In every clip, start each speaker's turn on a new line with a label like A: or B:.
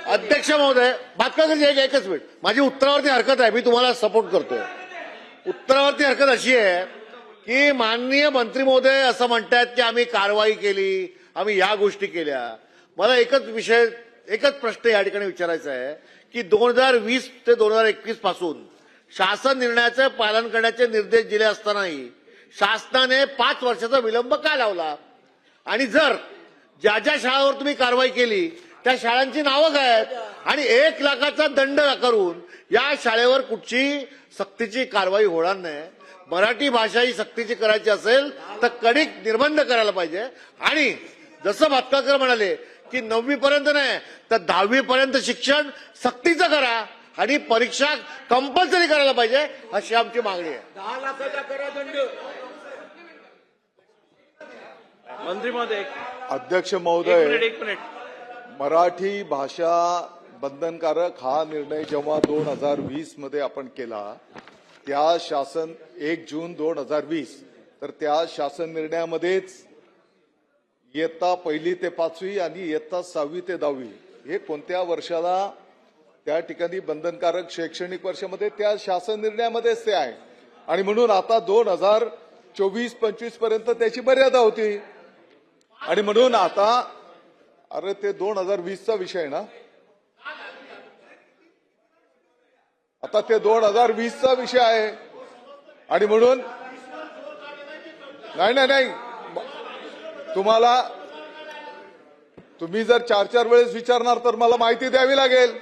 A: अध्यक्ष महोदय, भातकाळकरजी एकच मिनिट, माझी उत्तरावरती हरकत आहे, मी तुम्हाला सपोर्ट करतोय. उत्तरावरती हरकत अशी आहे की माननीय मंत्री महोदय असं म्हणतात की आम्ही कारवाई केली, आम्ही या गोष्टी केल्या. मला एकच प्रश्न या ठिकाणी विचारायचा आहे की 2020 ते 2021 पासून शासन निर्णयाचे पालन करण्याचे निर्देश दिले असतानाही शासनाने 5 वर्षाचा विलंब का लावला? आणि जर ज्या ज्या शाळांवर तुम्ही कारवाई केली त्या शाळांची नावं काय आहेत आणि 1 लाखाचा दंड करून या शाळेवर कुठची सक्तीची कारवाई होणार नाही. मराठी भाषा ही सक्तीची करायची असेल तर कडक निर्बंध करायला पाहिजे. आणि जसं भातकाळकर म्हणाले की 9वी पर्यंत नाही तर 10वी पर्यंत शिक्षण सक्तीचं करा आणि परीक्षा कंपल्सरी करायला पाहिजे, अशी आमची मागणी आहे.
B: 10 लाखाचा करा दंड.
C: मंत्री महोदय,
D: अध्यक्ष
C: एक
D: महोदय,
C: मिनिट.
D: मराठी भाषा बंधनकारक हा निर्णय जेव्हा 2020 मध्ये आपण केला, त्या शासन 1 जून 2020, तर त्या शासन निर्णयामध्येच इयत्ता 1ली ते 5वी आणि इयत्ता 6वी ते 10वी हे कोणत्या वर्षाला त्या ठिकाणी बंधनकारक शैक्षणिक वर्षामध्ये त्या शासन निर्णयामध्येच ते आहे. आणि म्हणून आता 2024-25 पर्यंत त्याची मर्यादा होती. आणि म्हणून आता अरे ते 2020चा विषय ना, आता ते 2020चा विषय आहे. आणि म्हणून नाही तुम्ही जर 4 वेळेस विचारणार तर मला माहिती द्यावी लागेल.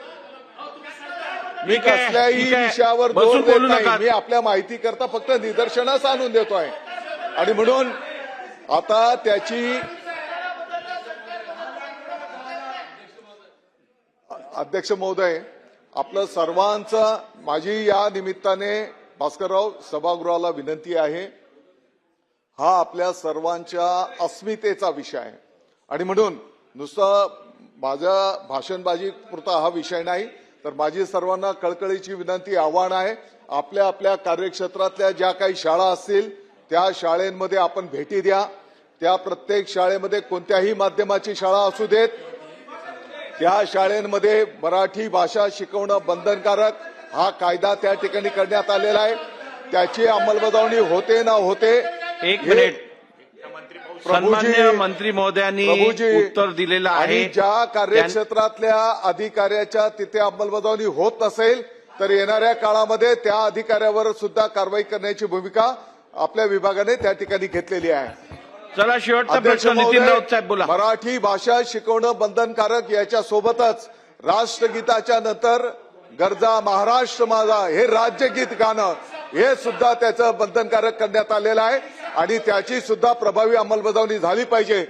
D: मी कसल्याही विषयावर जोर देत नाही, मी आपल्या माहिती करता फक्त निदर्शनास आणून देतोय. आणि म्हणून आता त्याची अध्यक्ष महोदय, आपलं सर्वांचं माझी या निमित्ताने भास्करराव सभागृहाला विनंती आहे, हा आपल्या सर्वांच्या अस्मितेचा विषय आहे. आणि म्हणून नुसतं माझ्या भाषणबाजी पुरता हा विषय नाही, तर माझी सर्वांना कळकळीची विनंती, आव्हान आहे, आपल्या आपल्या कार्यक्षेत्रातल्या ज्या काही शाळा असतील त्या शाळेमध्ये आपण भेटी द्या. त्या प्रत्येक शाळेमध्ये कोणत्याही माध्यमाची शाळा असू देत, त्या शाळेमध्ये मराठी भाषा शिकवणं बंधनकारक हा कायदा त्या ठिकाणी करण्यात आलेला आहे. त्याची अंमलबजावणी होते ना होते.
C: एक मिनिट. सन्माननीय मंत्री महोदयांनी उत्तर दिलेलं आहे.
D: आणि ज्या कार्यक्षेत्रातल्या अधिकाऱ्याच्या तिथे अंमलबजावणी होत नसेल तर येणाऱ्या काळामध्ये त्या अधिकाऱ्यावर सुद्धा कारवाई करण्याची भूमिका आपल्या विभागाने त्या ठिकाणी घेतलेली आहे.
C: चला, शेवटचा प्रश्न नितीन राऊत साहेब बोला.
D: मराठी भाषा शिकवणं बंधनकारक, याच्या सोबतच राष्ट्रगीताच्या नंतर गरजा महाराष्ट्र माझा हे राज्यगीत गाणं हे सुद्धा त्याचं बंधनकारक करण्यात आलेलं आहे आणि त्याची सुद्धा प्रभावी अंमलबजावणी झाली पाहिजे.